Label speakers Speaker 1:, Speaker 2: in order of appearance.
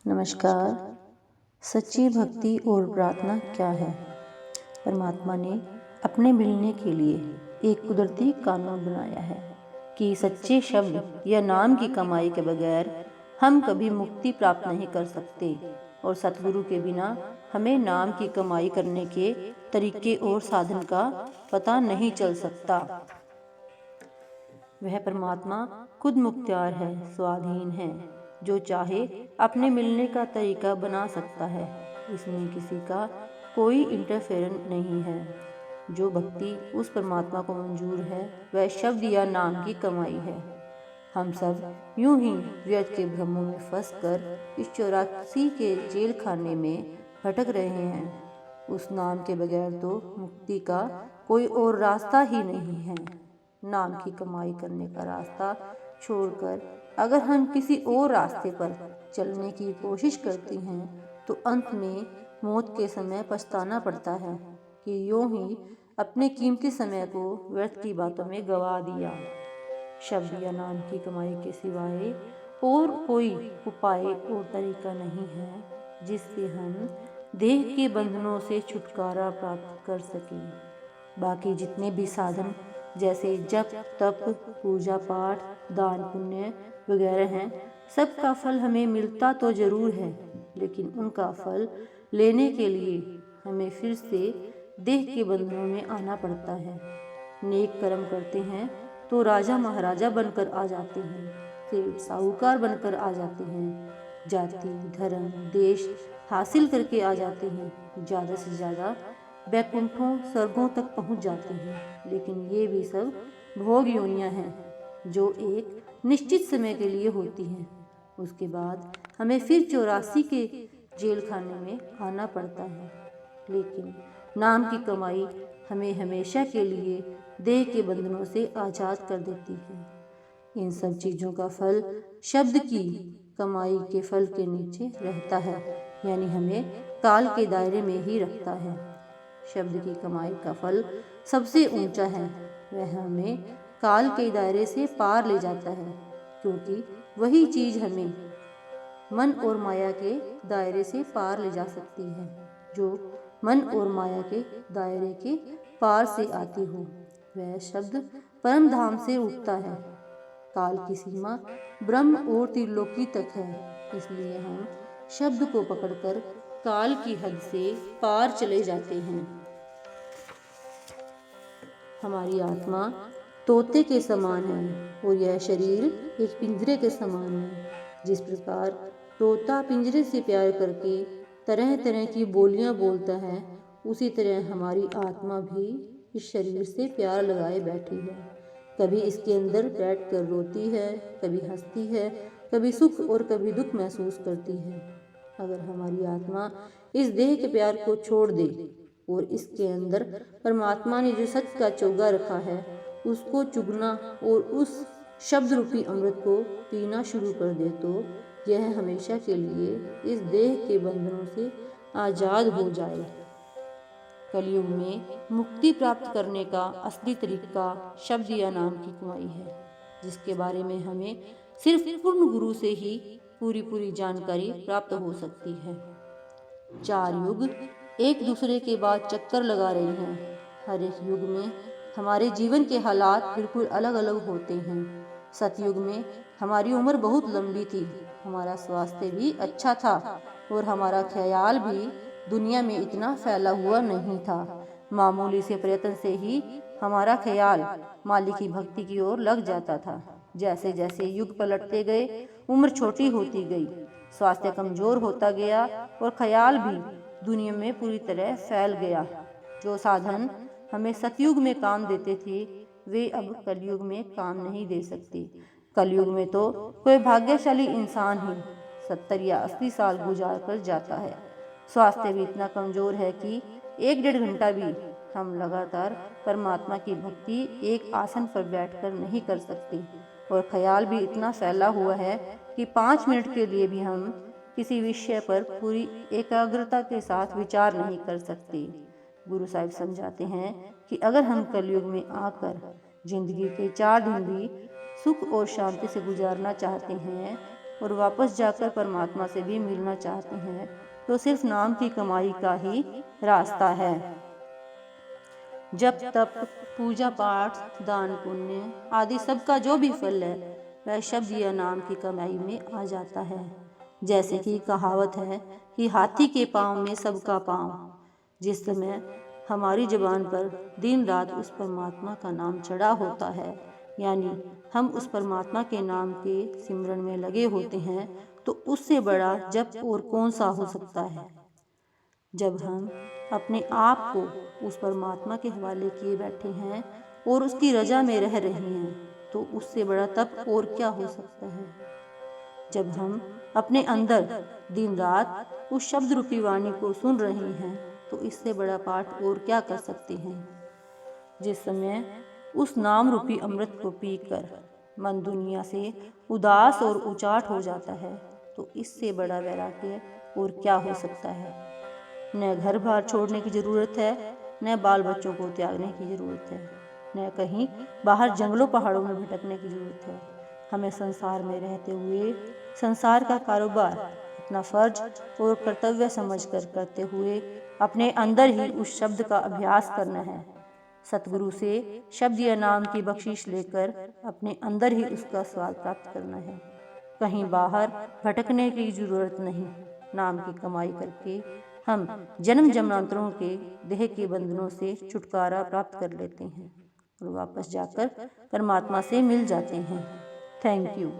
Speaker 1: नमस्कार। सच्ची भक्ति और प्रार्थना क्या है? परमात्मा ने अपने मिलने के लिए एक कुदरती कानून बनाया है कि सच्चे शब्द या नाम की कमाई के बगैर हम कभी मुक्ति प्राप्त नहीं कर सकते और सतगुरु के बिना हमें नाम की कमाई करने के तरीके और साधन का पता नहीं चल सकता। वह परमात्मा खुद मुख्तियार है, स्वाधीन है, जो चाहे अपने मिलने का तरीका बना सकता है। इसमें किसी का कोई इंटरफेरेंस नहीं है। जो भक्ति उस परमात्मा को मंजूर है वह शब्द या नाम की कमाई है। हम सब यूं ही व्यर्थ के भ्रमों में फंसकर इस 84 के जेल खाने में भटक रहे हैं। उस नाम के बगैर तो मुक्ति का कोई और रास्ता ही नहीं है। नाम की कमाई करने का रास्ता छोड़कर अगर हम किसी और रास्ते पर चलने की कोशिश करती हैं तो अंत में मौत के समय पछताना पड़ता है कि यूं ही अपने कीमती समय को व्यर्थ की बातों में गवा दिया। शब्द या नाम की कमाई के सिवाय और कोई उपाय और तरीका नहीं है जिससे हम देह के बंधनों से छुटकारा प्राप्त कर सकें। बाकी जितने भी साधन जैसे जप, तप, पूजा पाठ, दान पुण्य वगैरह हैं, सबका फल हमें मिलता तो जरूर है, लेकिन उनका फल लेने के लिए हमें फिर से देह के बंधनों में आना पड़ता है। नेक कर्म करते हैं तो राजा महाराजा बनकर आ जाते हैं, फिर साहूकार बनकर आ जाते हैं, जाति धर्म देश हासिल करके आ जाते हैं, ज़्यादा से ज़्यादा बैकुंठों स्वर्गों तक पहुंच जाते हैं। लेकिन ये भी सब भोग योनियां हैं जो एक निश्चित समय के लिए होती हैं। उसके बाद हमें फिर 84 के जेल खाने में आना पड़ता है। लेकिन नाम की कमाई हमें हमेशा के लिए देह के बंधनों से आज़ाद कर देती है। इन सब चीज़ों का फल शब्द की कमाई के फल के नीचे रहता है, यानी हमें काल के दायरे में ही रखता है। शब्द की कमाई का फल सबसे ऊंचा है, वह हमें काल के दायरे से पार ले जाता है, क्योंकि वही चीज हमें मन और माया के दायरे से पार ले जा सकती है। जो मन और माया के दायरे के पार से आती हो वह शब्द परम धाम से उठता है। काल की सीमा ब्रह्म और त्रिलोकी तक है, इसलिए हम शब्द को पकड़कर काल की हद से पार चले जाते हैं। हमारी आत्मा तोते के समान है और यह शरीर एक पिंजरे के समान है। जिस प्रकार तोता पिंजरे से प्यार करके तरह तरह की बोलियां बोलता है, उसी तरह हमारी आत्मा भी इस शरीर से प्यार लगाए बैठी है। कभी इसके अंदर बैठकर रोती है, कभी हंसती है, कभी सुख और कभी दुख महसूस करती है। अगर हमारी आत्मा इस देह के प्यार को छोड़ दे और इसके अंदर परमात्मा ने जो सच का चोगा रखा है उसको चुगना और उस शब्द रूपी अमृत को पीना शुरू कर दे तो यह हमेशा के लिए इस देह के बंधनों से आज़ाद हो जाए। कलयुग में मुक्ति प्राप्त करने का असली तरीका शब्द या नाम की कमाई है, जिसके बारे में हमें सिर्फ पूर्ण गुरु से ही पूरी जानकारी प्राप्त हो सकती है। 4 युग एक दूसरे के बाद चक्कर लगा रहे हैं। हर एक युग में हमारे जीवन के हालात बिल्कुल अलग अलग होते हैं। सतयुग में हमारी उम्र बहुत लंबी थी, हमारा स्वास्थ्य भी अच्छा था और हमारा ख्याल भी दुनिया में इतना फैला हुआ नहीं था। मामूली से प्रयत्न से ही हमारा ख्याल मालिक की भक्ति की ओर लग जाता था। जैसे जैसे युग पलटते गए, उम्र छोटी होती गई, स्वास्थ्य कमजोर होता गया और ख्याल भी दुनिया में पूरी तरह फैल गया। जो साधन हमें सतयुग में काम देते थे वे अब कलयुग में काम नहीं दे सकते। कलयुग में तो कोई भाग्यशाली इंसान ही 70 या 80 साल गुजार कर जाता है। स्वास्थ्य भी इतना कमजोर है कि 1-1.5 घंटा भी हम लगातार परमात्मा की भक्ति एक आसन पर बैठकर नहीं कर सकते और ख्याल भी इतना फैला हुआ है कि 5 मिनट के लिए भी हम किसी विषय पर पूरी एकाग्रता के साथ विचार नहीं कर सकते। गुरु साहिब समझाते हैं कि अगर हम कलयुग में आकर जिंदगी के 4 दिन भी सुख और शांति से गुजारना चाहते हैं और वापस जाकर परमात्मा से भी मिलना चाहते हैं तो सिर्फ नाम की कमाई का ही रास्ता है। जब तप, पूजा पाठ, दान पुण्य आदि सबका जो भी फल है वह शब्द या नाम की कमाई में आ जाता है। जैसे कि कहावत है कि हाथी के पाँव में सबका पाँव। जिस समय हमारी जुबान पर दिन रात उस परमात्मा का नाम चढ़ा होता है, यानी हम उस परमात्मा के नाम के सिमरन में लगे होते हैं, तो उससे बड़ा जप और कौन सा हो सकता है। जब हम अपने आप को उस परमात्मा के हवाले किए बैठे हैं और उसकी रजा में रह रहे हैं, तो उससे बड़ा तप और क्या हो सकता है। जब हम अपने अंदर दिन रात उस शब्द रूपी वाणी को सुन रहे हैं, तो इससे बड़ा पाठ और क्या कर सकते हैं। जिस समय उस नाम रूपी अमृत को पीकर मन दुनिया से उदास और उचाट हो जाता है, तो इससे बड़ा वैराग्य और क्या हो सकता है। न घर बार छोड़ने की ज़रूरत है, न बाल बच्चों को त्यागने की ज़रूरत है, न कहीं बाहर जंगलों पहाड़ों में भटकने की ज़रूरत है। हमें संसार में रहते हुए संसार का कारोबार अपना फर्ज और कर्तव्य समझकर करते हुए अपने अंदर ही उस शब्द का अभ्यास करना है। सतगुरु से शब्द या नाम की बख्शीश लेकर अपने अंदर ही उसका स्वाद प्राप्त करना है। कहीं बाहर भटकने की जरूरत नहीं। नाम की कमाई करके हम जन्म जन्मांतरों के देह के बंधनों से छुटकारा प्राप्त कर लेते हैं और वापस जाकर परमात्मा से मिल जाते हैं। Thank you.